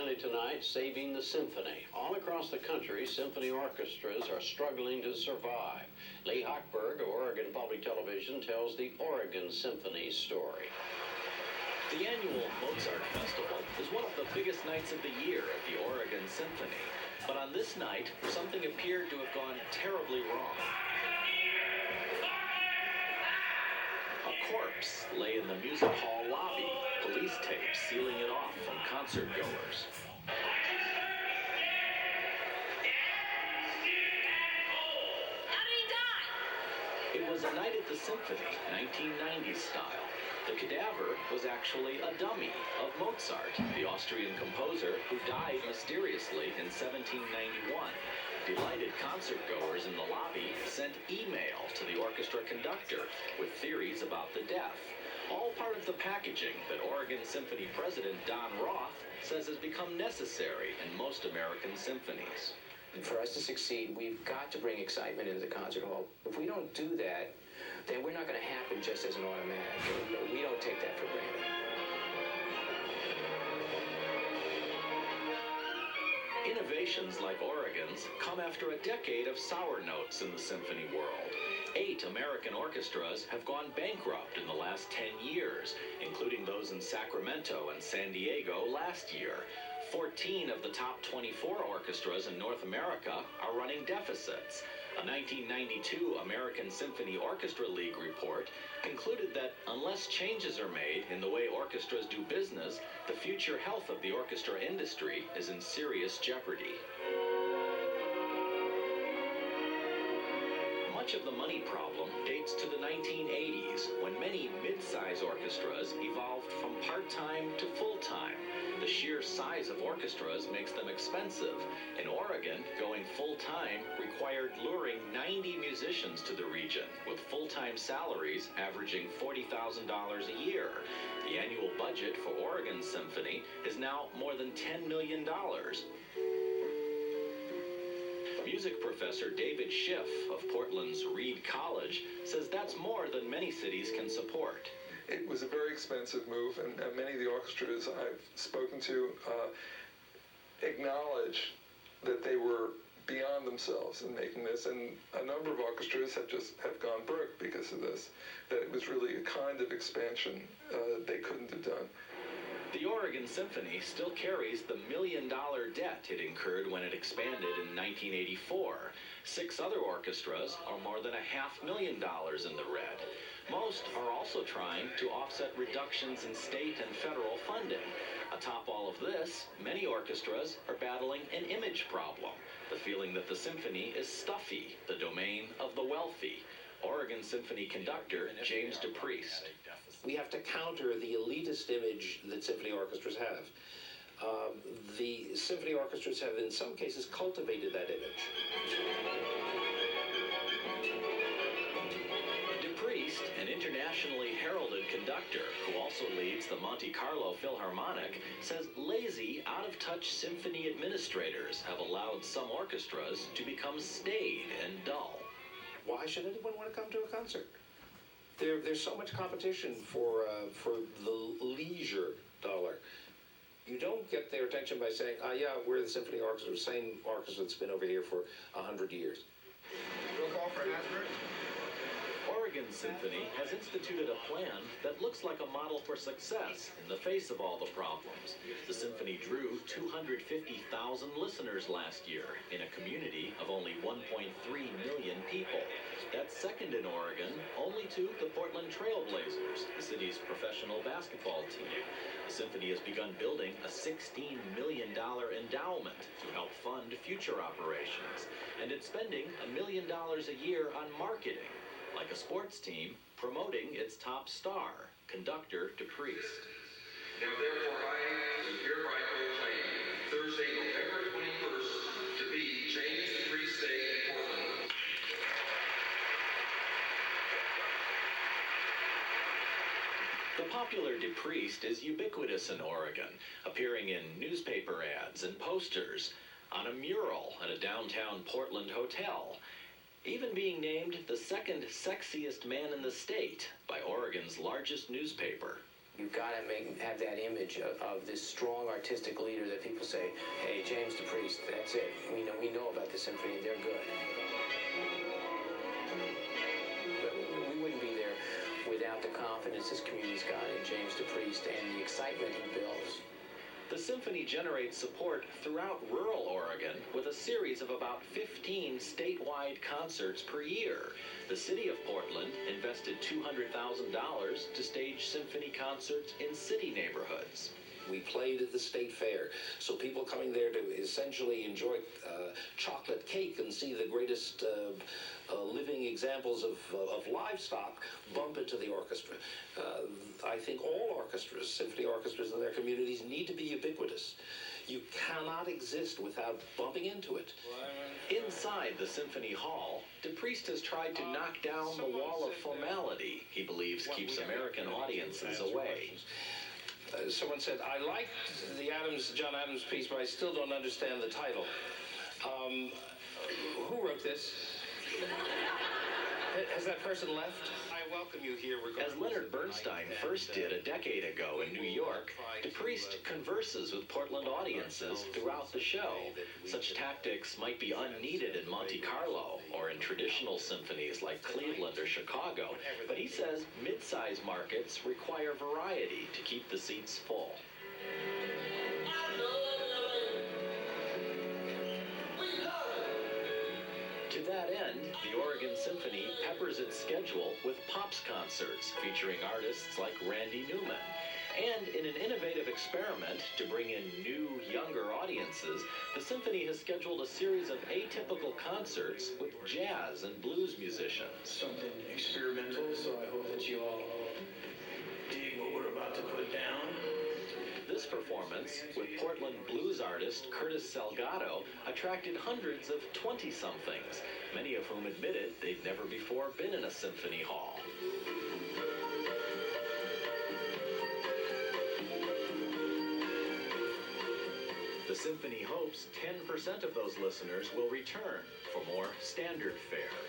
presented tonight, Saving the Symphony. All across the country, symphony orchestras are struggling to survive. Lee Hochberg of Oregon Public Television tells the Oregon Symphony story. The annual Mozart Festival is one of the biggest nights of the year at the Oregon Symphony. But on this night, something appeared to have gone terribly wrong. A corpse lay in the music hall lobby, police tape sealing it off from concert goers. How did he die? It was A Night at the Symphony, 1990s style. The cadaver was actually a dummy of Mozart, the Austrian composer who died mysteriously in 1791. Delighted concertgoers in the lobby sent email to the orchestra conductor with theories about the death. All part of the packaging that Oregon Symphony President Don Roth says has become necessary in most American symphonies. For us to succeed, we've got to bring excitement into the concert hall. If we don't do that, then we're not going to happen just as an automatic. We don't take that for granted. Innovations like Oregon's come after a decade of sour notes in the symphony world. 8 American orchestras have gone bankrupt in the last 10 years, including those in Sacramento and San Diego last year. 14 of the top 24 orchestras in North America are running deficits. A 1992 American Symphony Orchestra League report concluded that unless changes are made in the way orchestras do business, the future health of the orchestra industry is in serious jeopardy. Much of the money problem dates to the 1980s, when many mid-size orchestras evolved from part-time to full-time. The sheer size of orchestras makes them expensive. In Oregon, going full-time required luring 90 musicians to the region, with full-time salaries averaging $40,000 a year. The annual budget for Oregon Symphony is now more than $10 million. Music professor David Schiff of Portland's Reed College says that's more than many cities can support. It was a very expensive move, and many of the orchestras I've spoken to acknowledge that they were beyond themselves in making this, and a number of orchestras have gone broke because of this, that it was really a kind of expansion they couldn't have done. The Oregon Symphony still carries the $1 million debt it incurred when it expanded in 1984. 6 other orchestras are more than $500,000 in the red. Most are also trying to offset reductions in state and federal funding. Atop all of this, many orchestras are battling an image problem, the feeling that the symphony is stuffy, the domain of the wealthy. Oregon Symphony conductor James DePriest. We have to counter the elitist image that symphony orchestras have. The symphony orchestras have, in some cases, cultivated that image. DePriest, an internationally heralded conductor who also leads the Monte Carlo Philharmonic, says lazy, out-of-touch symphony administrators have allowed some orchestras to become staid and dull. Why should anyone want to come to a concert? There's so much competition for the leisure dollar. You don't get their attention by saying, yeah, we're the symphony orchestra, the same orchestra that's been over here for 100 years. Roll call for Asbury. Oregon Symphony has instituted a plan that looks like a model for success in the face of all the problems. The symphony drew 250,000 listeners last year in a community of only 1.3 million people. That's second in Oregon, only to the Portland Trail Blazers, the city's professional basketball team. The symphony has begun building a $16 million endowment to help fund future operations, and it's spending $1 million a year on marketing, like a sports team promoting its top star, conductor DePriest. Now therefore I do hereby proclaim Thursday, November 21st to be James DePriest Day in Portland. The popular DePriest is ubiquitous in Oregon, appearing in newspaper ads and posters, on a mural at a downtown Portland hotel, even being named the second sexiest man in the state by Oregon's largest newspaper. You've got to have that image of this strong artistic leader that people say, hey, James the Priest, that's it. We know about the symphony, they're good. But we wouldn't be there without the confidence this community's got in James the Priest and the excitement he builds. The symphony generates support throughout rural Oregon with a series of about 15 statewide concerts per year. The city of Portland invested $200,000 to stage symphony concerts in city neighborhoods. We played at the state fair, so people coming there to essentially enjoy chocolate cake and see the greatest living examples of livestock bump into the orchestra. I think all orchestras, symphony orchestras in their communities, need to be ubiquitous. You cannot exist without bumping into it. Inside the Symphony Hall, DePriest has tried to knock down the wall of formality he believes keeps American audiences away. Someone said, I liked the John Adams piece, but I still don't understand the title. Who wrote this? Has that person left? I welcome you here. As Leonard Bernstein first did a decade ago in New York, DePriest converses with Portland audiences throughout the show. Such tactics might be unneeded in Monte Carlo or in traditional symphonies like Cleveland or Chicago, but he says mid-size markets require variety to keep the seats full. To that end, the Oregon Symphony peppers its schedule with Pops concerts featuring artists like Randy Newman. And in an innovative experiment to bring in new, younger audiences, the Symphony has scheduled a series of atypical concerts with jazz and blues musicians. Something experimental, so I hope that you all dig what we're about to put down. This performance, with Portland blues artist Curtis Salgado, attracted hundreds of 20-somethings, many of whom admitted they'd never before been in a symphony hall. The symphony hopes 10% of those listeners will return for more standard fare.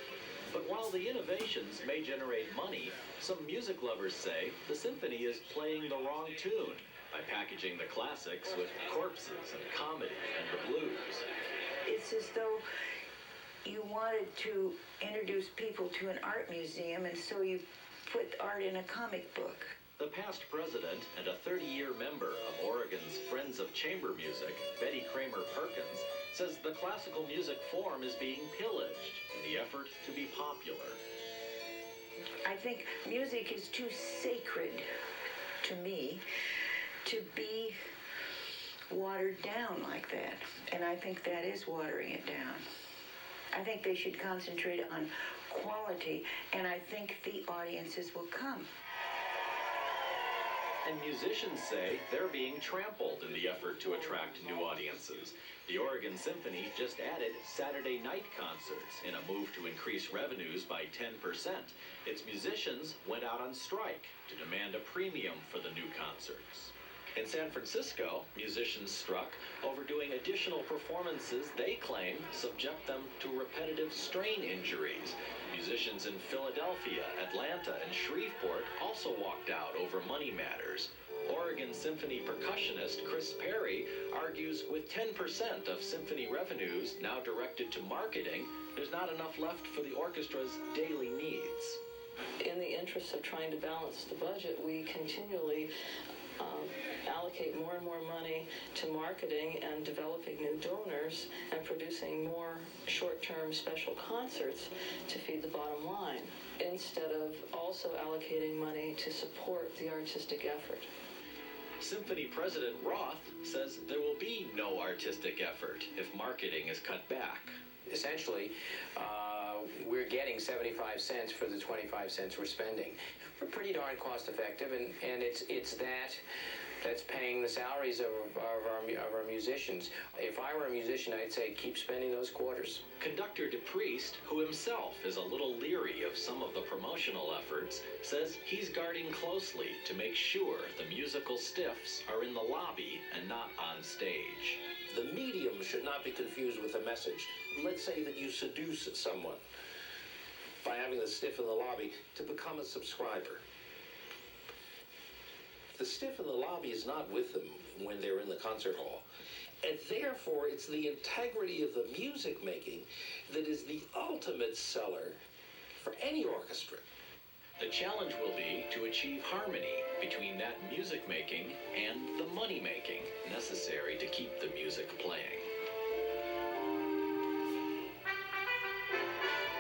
But while the innovations may generate money, some music lovers say the symphony is playing the wrong tune by packaging the classics with corpses and comedy and the blues. It's as though you wanted to introduce people to an art museum, and so you put art in a comic book. The past president and a 30-year member of Oregon's Friends of Chamber Music, Betty Perkins, says the classical music form is being pillaged in the effort to be popular. I think music is too sacred to me to be watered down like that. And I think that is watering it down. I think they should concentrate on quality, and I think the audiences will come. And musicians say they're being trampled in the effort to attract new audiences. The Oregon Symphony just added Saturday night concerts in a move to increase revenues by 10%. Its musicians went out on strike to demand a premium for the new concerts. In San Francisco, musicians struck over doing additional performances they claim subject them to repetitive strain injuries. Musicians in Philadelphia, Atlanta, and Shreveport also walked out over money matters. Oregon Symphony percussionist Chris Perry argues with 10% of symphony revenues now directed to marketing, there's not enough left for the orchestra's daily needs. In the interest of trying to balance the budget, we continually allocate more and more money to marketing and developing new donors and producing more short-term special concerts to feed the bottom line, instead of also allocating money to support the artistic effort. Symphony President Roth says there will be no artistic effort if marketing is cut back. Essentially, we're getting 75 cents for the 25 cents we're spending. We're pretty darn cost effective, and it's that's paying the salaries of our musicians. If I were a musician, I'd say keep spending those quarters. Conductor DePriest, who himself is a little leery of some of the promotional efforts, says he's guarding closely to make sure the musical stiffs are in the lobby and not on stage. The medium should not be confused with a message. Let's say that you seduce someone by having the stiff in the lobby to become a subscriber. The stiff in the lobby is not with them when they're in the concert hall. And therefore, it's the integrity of the music making that is the ultimate seller for any orchestra. The challenge will be to achieve harmony between that music making and the money making necessary to keep the music playing.